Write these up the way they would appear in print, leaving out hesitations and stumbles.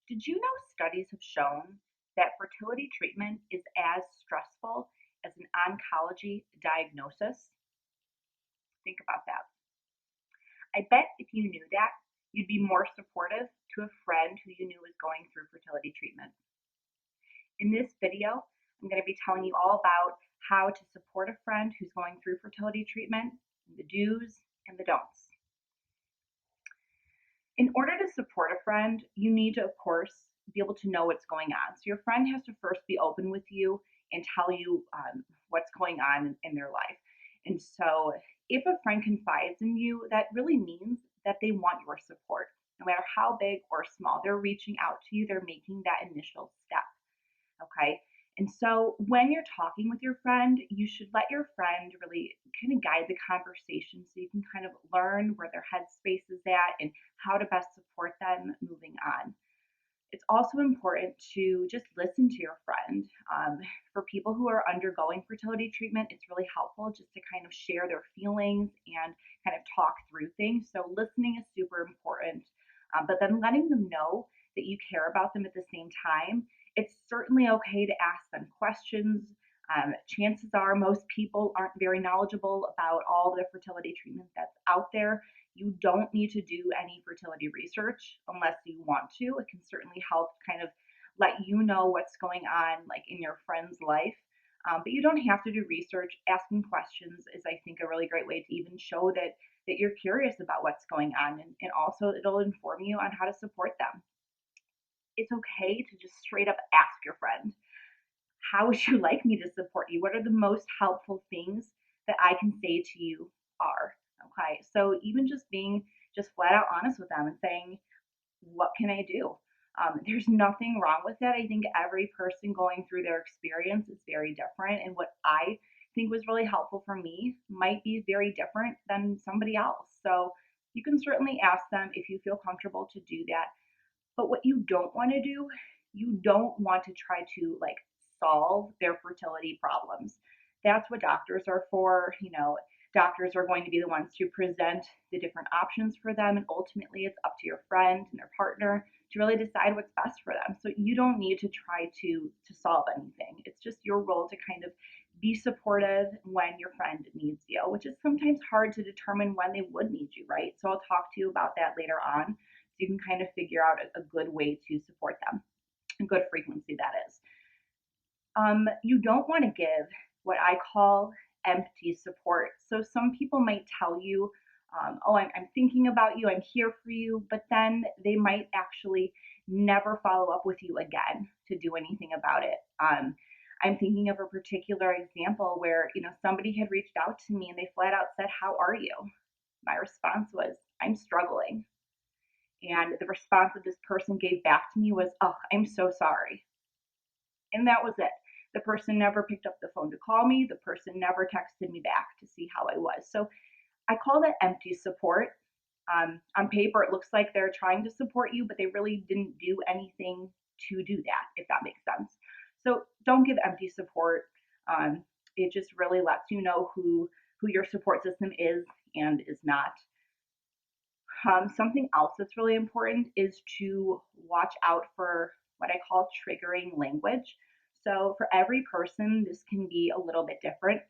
Did you know studies have shown that fertility treatment is as stressful as an oncology diagnosis? Think about that. I bet if you knew that, you'd be more supportive to a friend who you knew was going through fertility treatment. In this video, I'm going to be telling you all about how to support a friend who's going through fertility treatment, the do's and the don'ts. In order to support a friend, you need to, of course, be able to know what's going on. So your friend has to first be open with you and tell you what's going on in their life. And so if a friend confides in you, that really means that they want your support. No matter how big or small, they're reaching out to you, they're making that initial step. Okay. And so when you're talking with your friend, you should let your friend really kind of guide the conversation so you can kind of learn where their headspace is at and how to best support them moving on. It's also important to just listen to your friend. For people who are undergoing fertility treatment, it's really helpful just to kind of share their feelings and kind of talk through things. So, listening is super important, but then letting them know that you care about them at the same time. It's certainly okay to ask them questions. Chances are most people aren't very knowledgeable about all the fertility treatment that's out there. You don't need to do any fertility research unless you want to. It can certainly help kind of let you know what's going on like in your friend's life. But you don't have to do research. Asking questions is, I think, a really great way to even show that you're curious about what's going on, and also it'll inform you on how to support them. It's okay to just straight up ask your friend, how would you like me to support you? What are the most helpful things that I can say to you are? Okay. So even just being just flat out honest with them and saying, what can I do? There's nothing wrong with that. I think every person going through their experience is very different. And what I think was really helpful for me might be very different than somebody else. So you can certainly ask them if you feel comfortable to do that. But what you don't want to do, you don't want to try to like solve their fertility problems. That's what doctors are for. Doctors are going to be the ones to present the different options for them. And ultimately, it's up to your friend and their partner to really decide what's best for them. So you don't need to try to solve anything. It's just your role to kind of be supportive when your friend needs you, which is sometimes hard to determine when they would need you, right? So I'll talk to you about that later on so you can kind of figure out a good way to support them, a good frequency that is. You don't want to give what I call empty support. So some people might tell you, oh, I'm thinking about you, I'm here for you, but then they might actually never follow up with you again to do anything about it. I'm thinking of a particular example where, somebody had reached out to me and they flat out said, how are you? My response was, I'm struggling. And the response that this person gave back to me was, oh, I'm so sorry. And that was it. The person never picked up the phone to call me. The person never texted me back to see how I was. So I call that empty support. On paper, it looks like they're trying to support you, but they really didn't do anything to do that, if that makes sense. So don't give empty support. It just really lets you know who your support system is and is not. Something else that's really important is to watch out for what I call triggering language. So, for every person, this can be a little bit different.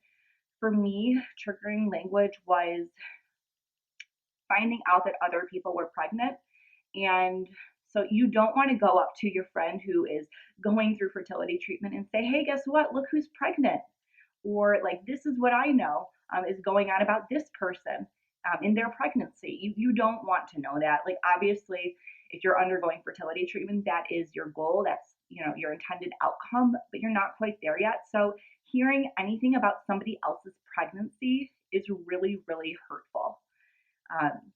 For me, triggering language was finding out that other people were pregnant. And so, you don't want to go up to your friend who is going through fertility treatment and say, hey, guess what? Look who's pregnant. Or, like, this is what I know is going on about this person in their pregnancy. You don't want to know that. Like, obviously, if you're undergoing fertility treatment, that is your goal. That's, your intended outcome, but you're not quite there yet. So hearing anything about somebody else's pregnancy is really, really hurtful,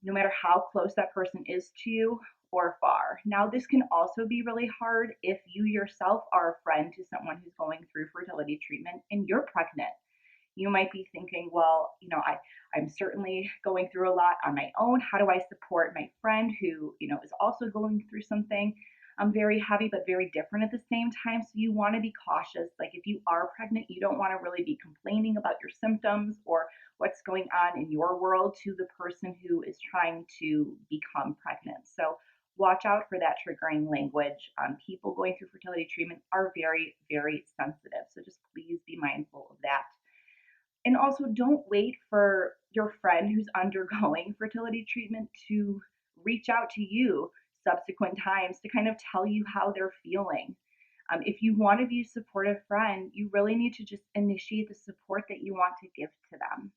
no matter how close that person is to you or far. Now, this can also be really hard if you yourself are a friend to someone who's going through fertility treatment and you're pregnant. You might be thinking, well, I'm certainly going through a lot on my own. How do I support my friend who, is also going through something very heavy, but very different at the same time? So you want to be cautious. Like, if you are pregnant, you don't want to really be complaining about your symptoms or what's going on in your world to the person who is trying to become pregnant. So watch out for that triggering language. People going through fertility treatment are very, very sensitive. So just please be mindful of that. And also, don't wait for your friend who's undergoing fertility treatment to reach out to you subsequent times to kind of tell you how they're feeling. If you want to be a supportive friend, you really need to just initiate the support that you want to give to them.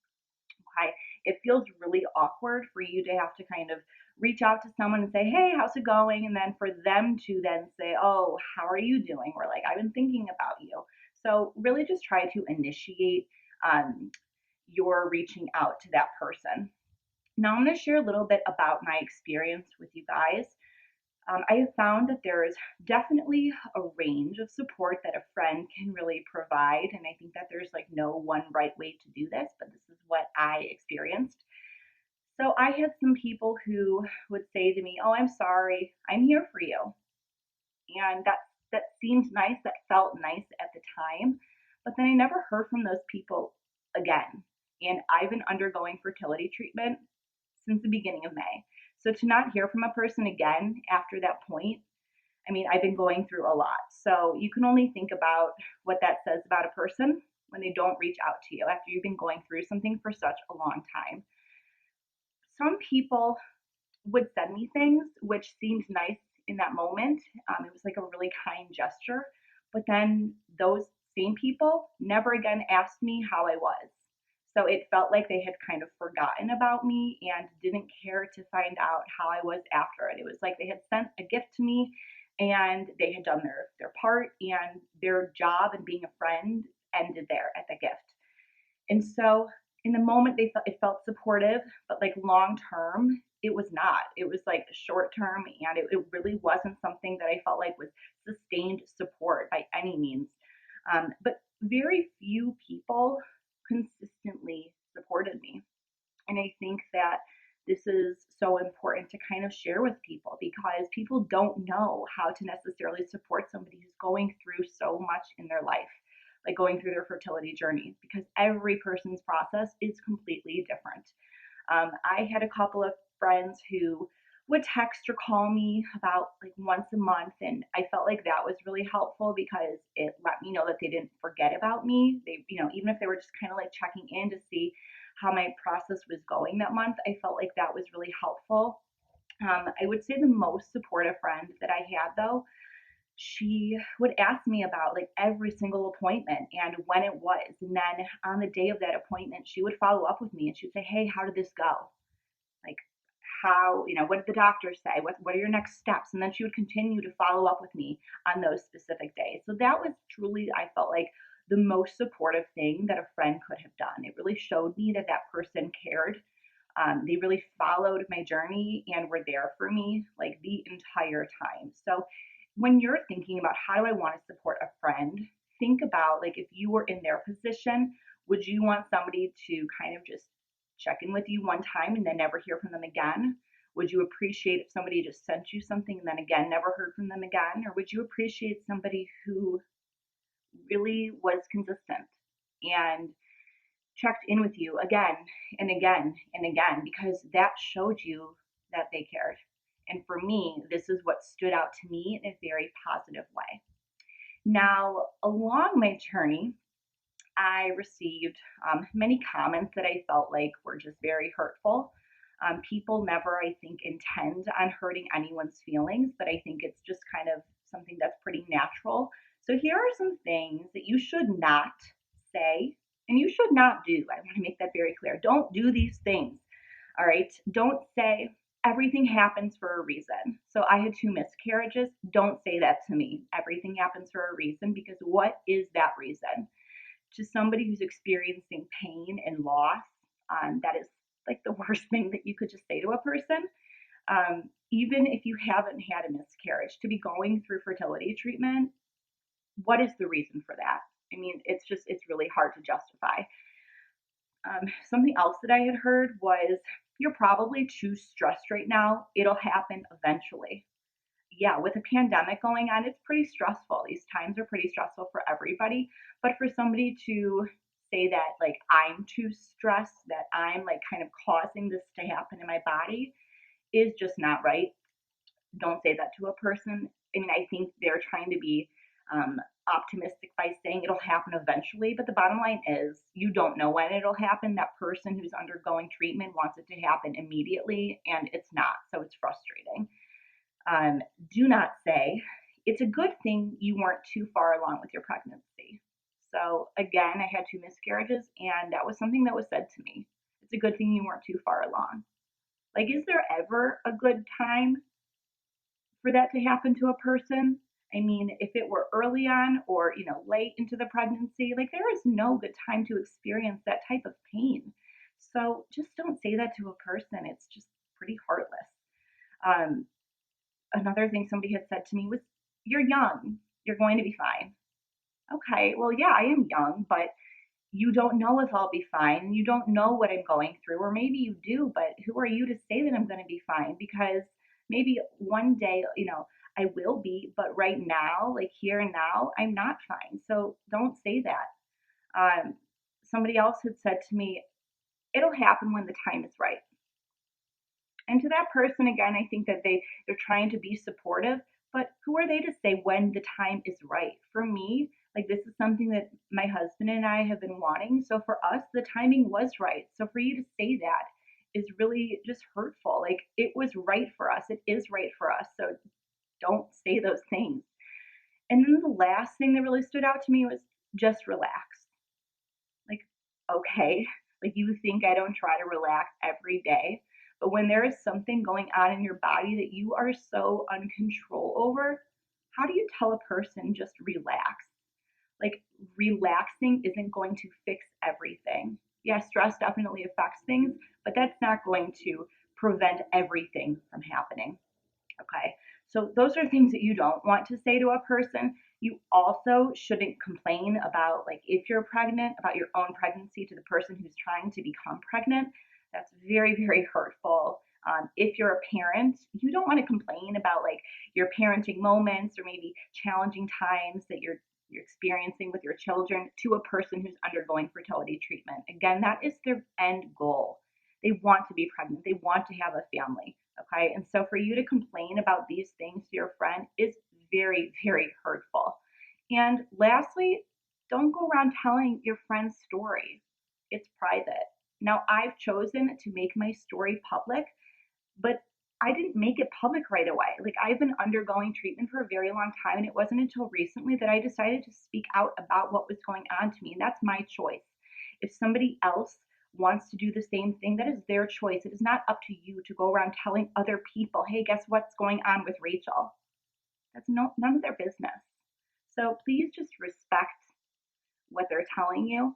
Okay. It feels really awkward for you to have to kind of reach out to someone and say, hey, how's it going? And then for them to then say, oh, how are you doing? Or like, I've been thinking about you. So really just try to initiate um, your reaching out to that person. Now I'm going to share a little bit about my experience with you guys. I have found that there is definitely a range of support that a friend can really provide. And I think that there's like no one right way to do this, but this is what I experienced. So I had some people who would say to me, oh, I'm sorry, I'm here for you. And that seemed nice, that felt nice at the time. But then I never heard from those people again. And I've been undergoing fertility treatment since the beginning of May. So to not hear from a person again after that point, I mean, I've been going through a lot. So you can only think about what that says about a person when they don't reach out to you after you've been going through something for such a long time. Some people would send me things, which seemed nice in that moment. It was like a really kind gesture. But then those same people never again asked me how I was. So it felt like they had kind of forgotten about me and didn't care to find out how I was after it. It was like they had sent a gift to me and they had done their part, and their job and being a friend ended there at the gift. And so in the moment it felt supportive, but like long term, it was not. It was like short term, and it really wasn't something that I felt like was sustained support by any means. But very few people consistently supported me. And I think that this is so important to kind of share with people because people don't know how to necessarily support somebody who's going through so much in their life, like going through their fertility journey, because every person's process is completely different. I had a couple of friends who would text or call me about like once a month, and I felt like that was really helpful because it let me know that they didn't forget about me. They, even if they were just kind of like checking in to see how my process was going that month, I felt like that was really helpful. I would say the most supportive friend that I had though, she would ask me about like every single appointment and when it was. And then on the day of that appointment, she would follow up with me and she'd say, hey, how did this go? Like, how, what did the doctor say? What are your next steps? And then she would continue to follow up with me on those specific days. So that was truly, I felt like, the most supportive thing that a friend could have done. It really showed me that that person cared. They really followed my journey and were there for me like the entire time. So when you're thinking about how do I want to support a friend, think about like if you were in their position, would you want somebody to kind of just check in with you one time and then never hear from them again? Would you appreciate if somebody just sent you something and then again never heard from them again? Or would you appreciate somebody who really was consistent and checked in with you again and again and again because that showed you that they cared? And for me, this is what stood out to me in a very positive way. Now, along my journey, I received many comments that I felt like were just very hurtful. People never, I think, intend on hurting anyone's feelings, but I think it's just kind of something that's pretty natural. So here are some things that you should not say and you should not do. I want to make that very clear. Don't do these things. All right. Don't say everything happens for a reason. So I had 2 miscarriages. Don't say that to me. Everything happens for a reason, because what is that reason? To somebody who's experiencing pain and loss, that is like the worst thing that you could just say to a person. Even if you haven't had a miscarriage, to be going through fertility treatment, what is the reason for that? I mean, it's really hard to justify. Something else that I had heard was, you're probably too stressed right now. It'll happen eventually. Yeah, with a pandemic going on, it's pretty stressful. These times are pretty stressful for everybody. But for somebody to say that, like, I'm too stressed, that I'm like kind of causing this to happen in my body, is just not right. don't say that to a person. I mean, I think they're trying to be optimistic by saying it'll happen eventually, but the bottom line is you don't know when it'll happen. That person who's undergoing treatment wants it to happen immediately, and it's not, so it's frustrating. Do not say, it's a good thing you weren't too far along with your pregnancy. So, again, I had 2 miscarriages, and that was something that was said to me. It's a good thing you weren't too far along. Like, is there ever a good time for that to happen to a person? I mean, if it were early on or, late into the pregnancy, like there is no good time to experience that type of pain. So just don't say that to a person. It's just pretty heartless. Um, Another thing somebody had said to me was, "You're young. You're going to be fine." Okay, well, yeah, I am young, but you don't know if I'll be fine. You don't know what I'm going through, or maybe you do, but who are you to say that I'm going to be fine? Because maybe one day, I will be, but right now, like here and now, I'm not fine. So don't say that. Somebody else had said to me, it'll happen when the time is right. And to that person, again, I think that they're trying to be supportive, but who are they to say when the time is right? For me, like this is something that my husband and I have been wanting. So for us, the timing was right. So for you to say that is really just hurtful. Like it was right for us. It is right for us. So don't say those things. And then the last thing that really stood out to me was just relax. Like, okay, like you think I don't try to relax every day, but when there is something going on in your body that you are so uncontrol over, how do you tell a person just relax? Like, relaxing isn't going to fix everything. Yeah, stress definitely affects things, but that's not going to prevent everything from happening. Okay. So those are things that you don't want to say to a person. You also shouldn't complain about, like, if you're pregnant, about your own pregnancy to the person who's trying to become pregnant. That's very, very hurtful. If you're a parent, you don't want to complain about like your parenting moments or maybe challenging times that you're experiencing with your children to a person who's undergoing fertility treatment. Again, that is their end goal. They want to be pregnant. They want to have a family. Okay. And so for you to complain about these things to your friend is very, very hurtful. And lastly, don't go around telling your friend's story. It's private. Now, I've chosen to make my story public, but I didn't make it public right away. Like, I've been undergoing treatment for a very long time, and it wasn't until recently that I decided to speak out about what was going on to me. And that's my choice. If somebody else wants to do the same thing, that is their choice. It is not up to you to go around telling other people, hey, guess what's going on with Rachel? That's none of their business. So please just respect what they're telling you.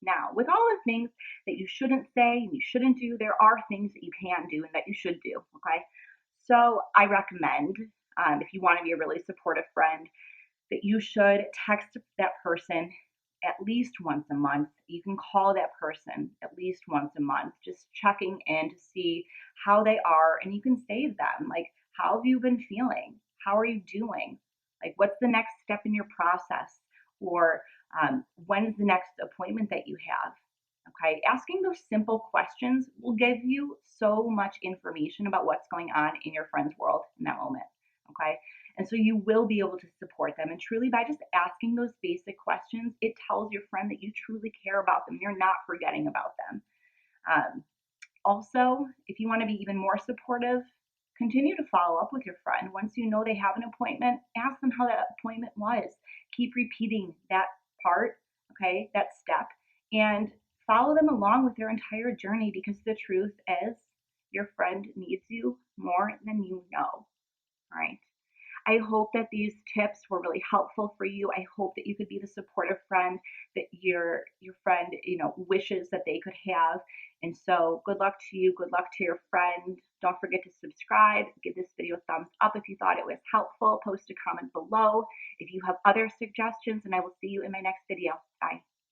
Now, with all the things that you shouldn't say and you shouldn't do, there are things that you can do and that you should do. Okay. So I recommend, if you want to be a really supportive friend, that you should text that person at least once a month. You can call that person at least once a month, just checking in to see how they are. And you can say to them, like, how have you been feeling? How are you doing? Like, what's the next step in your process? Or when's the next appointment that you have? Okay, asking those simple questions will give you so much information about what's going on in your friend's world in that moment. Okay, and so you will be able to support them. And truly, by just asking those basic questions, it tells your friend that you truly care about them. You're not forgetting about them. Um, Also, if you want to be even more supportive, continue to follow up with your friend. Once you know they have an appointment, ask them how that appointment was. Keep repeating that part, okay, that step, and follow them along with their entire journey because the truth is your friend needs you more than you know. All right. I hope that these tips were really helpful for you. I hope that you could be the supportive friend that your friend, wishes that they could have. And so good luck to you. Good luck to your friend. Don't forget to subscribe. Give this video a thumbs up if you thought it was helpful. Post a comment below if you have other suggestions, and I will see you in my next video. Bye.